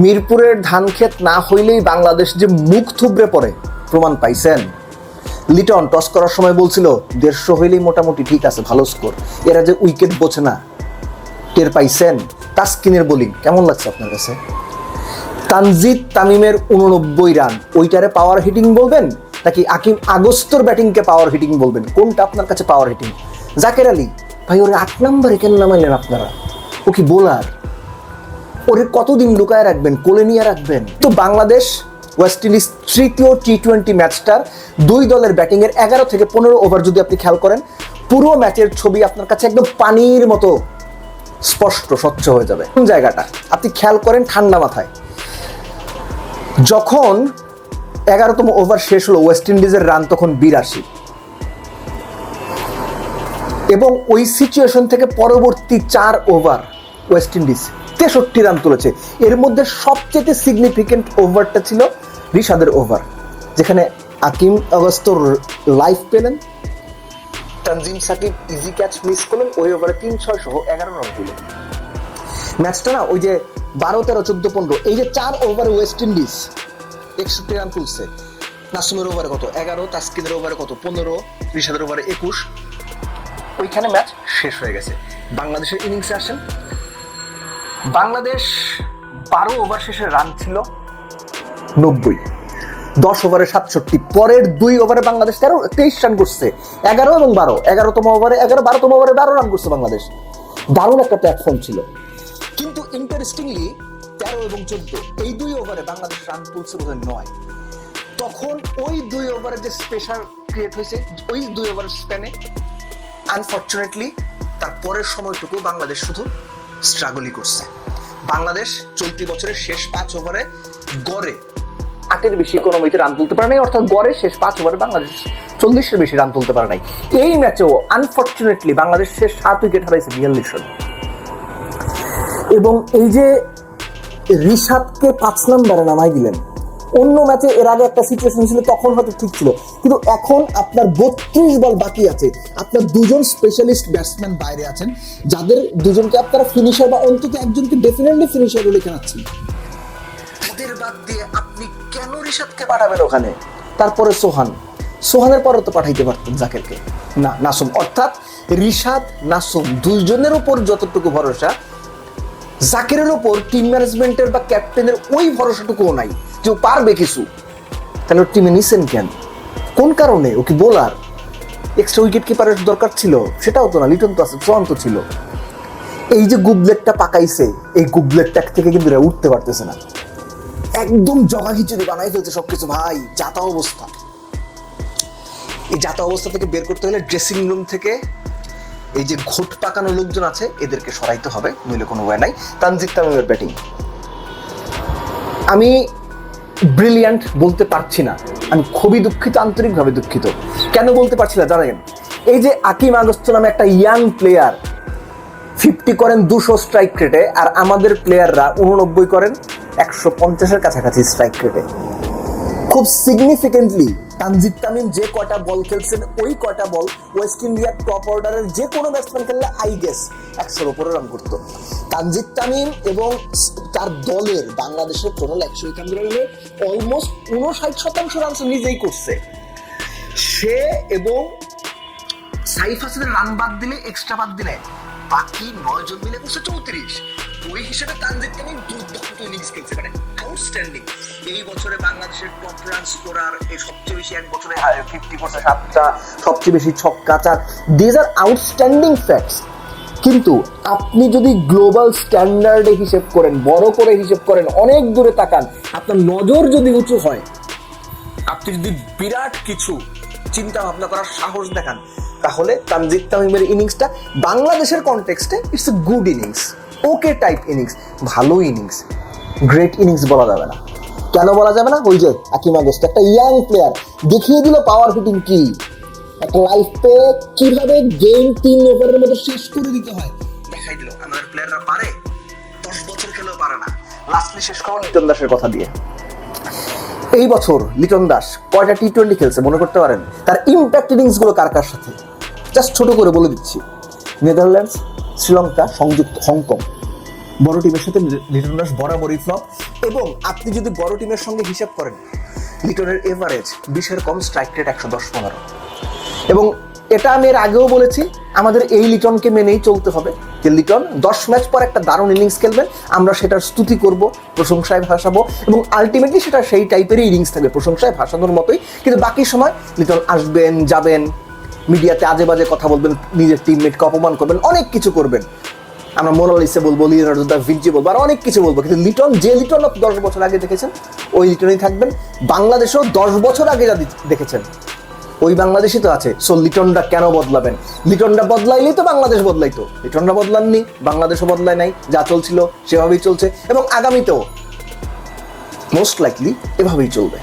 মিরপুরের ধানক্ষেত না হইলেই বাংলাদেশ যে মুখ থুবড়ে পড়ে প্রমাণ পাইছেন। লিটন টস করার সময় বলছিল 150 হইলেই মোটামুটি ঠিক আছে, ভালো স্কোর। এরা যে উইকেট বোঝে না, টের পাইছেন। তাসকিনের বোলিং কেমন লাগছে আপনার কাছে? তানজিদ তামিমের 89 রান, ওইটারে পাওয়ার হিটিং বলবেন নাকি আকিম আগস্তর ব্যাটিংকে পাওয়ার হিটিং বলবেন? কোনটা আপনার কাছে পাওয়ার হিটিং? জাকের আলী ভাই, ওরে 8 নম্বরে কেন নামাইলেন আপনারা? ও কি বোলার? ওরে কতদিন লুকায় রাখবেন, কোলে নিয়ে রাখবেন? তো বাংলাদেশ ওয়েস্ট ইন্ডিজ তৃতীয় টি-20 ম্যাচটার দুই দলের ব্যাটিংয়ের 11 থেকে 15 ওভার যদি আপনি খেয়াল করেন, পুরো ম্যাচের ছবি আপনার কাছে একদম পানির মতো স্পষ্ট স্বচ্ছ হয়ে যাবে। কোন জায়গাটা আপনি খেয়াল করেন ঠান্ডা মাথায়, যখন 11তম ওভার শেষ হলো ওয়েস্ট ইন্ডিজের রান তখন 82, এবং ওই সিচুয়েশন থেকে পরবর্তী 4 ওভার ওয়েস্ট ইন্ডিজ 63 রান তুলেছে। এর মধ্যে সবচেয়ে সিগনিফিকেন্ট ওভারটা ছিল রিশাদের ওভার, যেখানে আকিম আগস্তর লাইফ পেলেন, Tanzim Sakib easy catch miss করলেন, ওই ওভারে 3-6 সহ 11 রান তুলেন। ম্যাচটা না ওই যে 12, 13, 14, 15 এই যে 4 ওভারে ওয়েস্ট ইন্ডিজ 61 রান তুলছে। নাসুমের ওভারে কত? 11, তাসকিনের ওভারে কত? 15, রিশাদের ওভারে 21। ওইখানে ম্যাচ শেষ হয়ে গেছে। বাংলাদেশের ইনিংসে আসেন, বাংলাদেশ 12 ওভার শেষে রান ছিল 90, 10 ওভারে 67। পরের 2 ওভারে বাংলাদেশ 23 রান করছে, 11 এবং 12। 11তম ওভারে 11, 12তম ওভারে 12 রান করছে বাংলাদেশ। দারুণ একটা প্ল্যাটফর্ম ছিল। কিন্তু ইন্টারেস্টিংলি 13 এবং 14 এই 2 ওভারে বাংলাদেশ রান তুলছে বোধহয় 9। তখন ওই 2 ওভারে যে স্পেশাল ক্রিয়েট হয়েছে ওই 2 ওভারের স্প্যানে, আনফরচুনেটলি তার পরের সময়টুকু বাংলাদেশ শুধু স্ট্রাগলই করছে। বাংলাদেশ চলতি বছরের শেষ 5 ওভারে গড়ে 8-এর বেশি কোনো মতে রান তুলতে পারে নাই, অর্থাৎ গড়ে শেষ 5 ওভারে বাংলাদেশ 40-এর বেশি রান তুলতে পারে নাই। এই ম্যাচেও আনফরচুনেটলি বাংলাদেশ শেষ 7 উইকেট হারাইছে 42 রান। এবং এই যে রিশাদকে 5 নম্বরে নামাই দিলেন, অন্য ম্যাচে এর আগে একটা সিচুয়েশন ছিল তখন হয়তো ঠিক ছিল, কিন্তু এখন আপনার 32 বল বাকি আছে, আপনার দুজন স্পেশালিস্ট ব্যাটসম্যান বাইরে আছেন, যাদের দুজনকে আপনারা ফিনিশার বা অন্তত একজনকে ডেফিনেটলি ফিনিশার বলে খেলাচ্ছেন। তাদের বাদ দিয়ে আপনি কেন রিশাদকে পাঠাবেন ওখানে? তারপরে সোহানের পরে তো পাঠাইতে পারতেন জাকেরকে, না নাসুম। অর্থাৎ রিশাদ নাসুম দুইজনের উপর যতটুকু ভরসা, জাকেরের উপর টিম ম্যানেজমেন্টের বা ক্যাপ্টেনের ওই ভরসাটুকুও নাই যে ও পারবে কিছু। তাহলে ওর টিমে নিছেন কেন? কোন কারণে? ও কি বোলার? এক্সট্রা উইকেট কিপারের দরকার ছিল? সেটাও তো না, লিটন তো আছে, চূড়ান্ত ছিল। এই যে গুবলেটটা পাকাইছে, এই গুবলেটটা থেকে কিন্তু উঠতে পারতেছে না, একদম জগা খিচুড়ি বানাই ফেলছে সবকিছু। ভাই যাতা অবস্থা, এই যাতা অবস্থা থেকে বের করতে হলে ড্রেসিং রুম থেকে এই যে ঘোট পাকানো লোকজন আছে এদেরকে সরাইতে হবে, নইলে কোনো ওয়ে নাই। তানজিদ তামিমের ব্যাটিং আমি ব্রিলিয়ান্ট বলতে পারছি না, আমি খুবই দুঃখিত, আন্তরিকভাবে দুঃখিত। কেন বলতে পারছি না জানেন? এই যে আকিম আগস্ত নামে একটা ইয়াং প্লেয়ার 50 করেন 200 স্ট্রাইক রেটে, আর আমাদের প্লেয়াররা 89 করেন 150-এর কাছাকাছি স্ট্রাইক রেটে। খুব সিগনিফিকেন্টলি তানজিদ তামিম যে কয়টা বল খেলছেন, ওই কয়টা বল ওয়েস্ট ইন্ডিয়ার টপ অর্ডারের যে কোনো ব্যাটসম্যান খেললে আই গেস 100-এর উপরে রান করতো। তানজিদ তামিম এবং তার দলের বাংলাদেশের টোটাল 151 রানে অলমোস্ট 59% রান নিজেই করছে সে, এবং সাইফ হাসানের রান বাদ দিলে, এক্সট্রা বাদ দিলে বাকি 9 জন মিলে করছে 34। ওই হিসেবে তানজিদ তামিম দুর্দান্ত ইনিংস খেলছে, মানে আউটস্ট্যান্ডিং। এই বছরে বাংলাদেশের টপ রান স্কোরার, এই সবচেয়ে বেশি এক বছরে 50 করছে, 7টা, সবচেয়ে বেশি ছক্কা 4। These are outstanding facts. কিন্তু আপনি যদি গ্লোবাল স্ট্যান্ডার্ডে হিসেব করেন, বড় করে হিসেব করেন, অনেক দূরে তাকান, আপনার নজর যদি উঁচু হয়, আপনি যদি বিরাট কিছু চিন্তা ভাবনা করার সাহস দেখান, তাহলে তানজিদ তামিমের ইনিংসটা বাংলাদেশের কনটেক্সটে it's a good innings, okay type innings, ভালো ইনিংস। গ্রেট ইনিংস বলা যাবে না। কেন বলা যাবে না? ওই যে আকিম আগস্ট একটা ইয়াং প্লেয়ার দেখিয়ে দিল পাওয়ার হিটিং কি, একটা লাইফ পেয়ে কিভাবে গেম 3 ওভারের মধ্যে শেষ করে দিতে হয় দেখাই দিল। আমাদের প্লেয়াররা পারে, 10 বছর খেলেও পারে না। লাস্টলি শেষ করো লিটন দাসের কথা দিয়ে। এই বছর লিটন দাস কয়টা টি-20 খেলছে মনে করতে পারেন? তার ইম্প্যাক্ট ইনিংস গুলো কার কার সাথে জাস্ট ছোট করে বলে দিচ্ছি। নেদারল্যান্ডস, শ্রীলঙ্কা, সংযুক্ত হংকং, বড় টিমের সাথে লিটন দাস বরাবরই ফ্লপ। এবং আপনি যদি বড় টিমের সঙ্গে হিসাব করেন, লিটনের এভারেজ 20-এর কম, স্ট্রাইক রেট 110-15। এবং এটা আমি এর আগেও বলেছি, আমাদের এই লিটনকে মেনেই চলতে হবে যে লিটন 10 ম্যাচ পর একটা দারুণ ইনিংস খেলবেন, আমরা সেটার স্তুতি করব, প্রশংসায় ভাসাবো, এবং আলটিমেটলি সেটা সেই টাইপেরই ইনিংস থাকবে, প্রশংসায় ভাসানোর মতোই। কিন্তু বাকি সময় লিটন আসবেন, যাবেন, মিডিয়াতে আজে বাজে কথা বলবেন, নিজের টিমমেটকে অপমান করবেন, অনেক কিছু করবেন। আমরা মোনালিসা বলবো, লিওনার্দো দা ভিঞ্চি বলবো, আর অনেক কিছু বলবো, কিন্তু লিটন, যে লিটন আপনি 10 বছর আগে দেখেছেন ওই লিটনই থাকবেন। বাংলাদেশেও 10 বছর আগে যা দেখেছেন ওই বাংলাদেশই তো আছে। সো লিটনটা কেন বদলাবেন? লিটনটা বদলাইলেই তো বাংলাদেশ বদলাইতো। লিটনটা বদলাননি, বাংলাদেশও বদলায় নাই, যা চলছিল সেভাবেই চলছে, এবং আগামীতেও মোস্ট লাইকলি এভাবেই চলবে।